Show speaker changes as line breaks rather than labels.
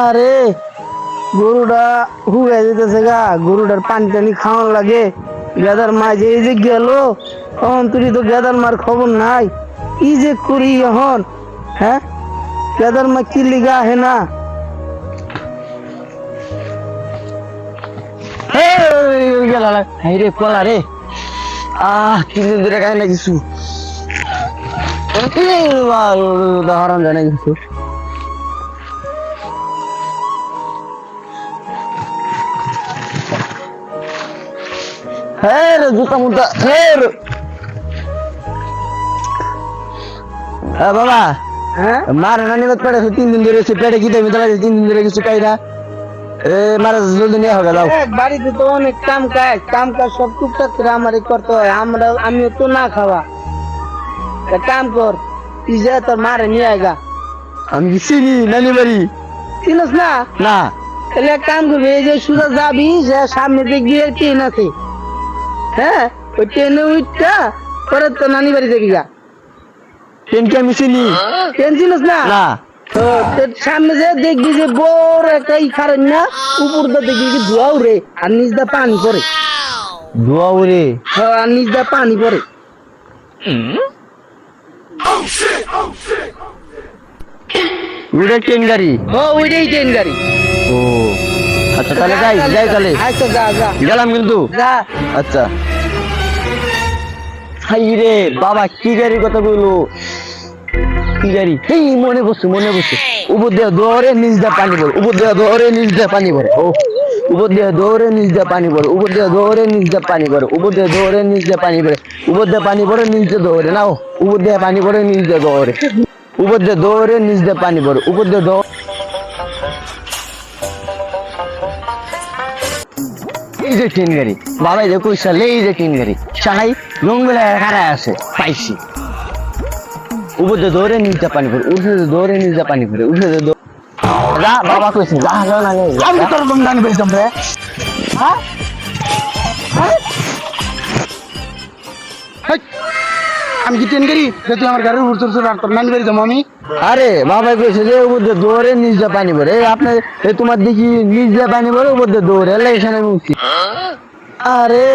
আরে গরুটা হুগে যেতেছে গা, গরুটার পানি টানি খাওয়ান লাগে। গেদার মাঝে এই যে গেল, তখন তুই তো গেদার মার খবর নাই। কি যে করি এখন? হ্যাঁ, গেদার মা কি লিগা হে না? গেল রে পলা রে। কিছু দূরে গায়ে না কিছু উদাহরণ জানে কিছু। হ্যাঁ রে জুতা মুতা। হ্যাঁ বাবা, হ্যাঁ মারে নানি পেটে 3 দিন ধরে পেটে কি দেবে? 3 দিন ধরে কিছু খাই না। মারা জলদি নিয়ে হবে দাও। বাড়িতে তো অনেক কাম কাজ সব টুকটাক করে আমারই করতে হয়। আমিও তো না খাওয়া। কাম কর, তুই যা তোর মারে নিয়ে আয়গা। আমি কি চিনি নানি বাড়ি? চিনস না? না। তাহলে এক কাম করবি, এই যে সুদা যাবি, যে সামনে দিক দিয়ে ট্রেন আছে, হ্যাঁ ওই ট্রেনে উঠটা পরে তো নানি বাড়ি যাবি গা। ট্রেন কি আমি চিনি? ট্রেন চিনস না? না। তো সামনে যে দেখবি যে বড় একটা খারেন না, উপর দা দেখবি কি ধোয়া উড়ে আর নিচ দা পানি পড়ে। ধোয়া উড়ে? হ্যাঁ, আর নিচ দা পানি পড়ে। ওইটাই ট্রেন গাড়ি? ও ওইটাই ট্রেন গাড়ি। ও আচ্ছা, তাহলে যাই তাহলে। আচ্ছা যা যা, গেলাম কিন্তু। যা। আচ্ছা। হাই রে বাবা, কি গাড়ির কথা বললো? কি গাড়ি? এই মনে বসছে উপর দিয়ে দৌড়ে নিচ দিয়ে পানি পড়ে, উপর দিয়ে দৌড়ে নিচ দিয়ে পানি পড়ে। ও উপর দিয়ে দৌড়ে নিচ দিয়ে পানি পড়ে, উপর দিয়ে দৌড়ে নিচ দিয়ে পানি পড়ে, উপর দিয়ে দৌড়ে নিচ দিয়ে পানি পড়ে, উপর দিয়ে পানি পড়ে নিচ দিয়ে দৌড়ে। নাও, উপর দিয়ে পানি পড়ে নিচ দিয়ে দৌড়ে, উপর দিয়ে দৌড়ে নিচ দিয়ে পানি পড়ে, উপর দিয়ে দৌড়। এই যে ট্রেন গাড়ি বাবা, এই যে কইসালে, এই যে ট্রেন গাড়ি চালাই লংবেলা খারায় আছে পাইছি। উপর দিয়ে দৌড়ে নিচ দিয়ে পানি পড়ে, উঠে দৌড়ে নিচ দিয়ে পানি পড়ে, উঠে যা বাবা কইছি যা। আমি তোর দম দান পেয়েছিলাম রে। হ্যাঁ, আমি কি ট্রেন গাড়ি যে তুই আমার গাড়ির উপর চড়ছ আর তোর নানি বাড়ি যাবো আমি? আরে বাবা কইছে যে উপর দিয়ে দৌড়ে নিচ দিয়ে পানি পড়ে। আপনার তোমার দেখি নিচ দিয়ে পানি পড়ে, উপর দিয়ে দৌড়ে এখানে মুক্তি। আরে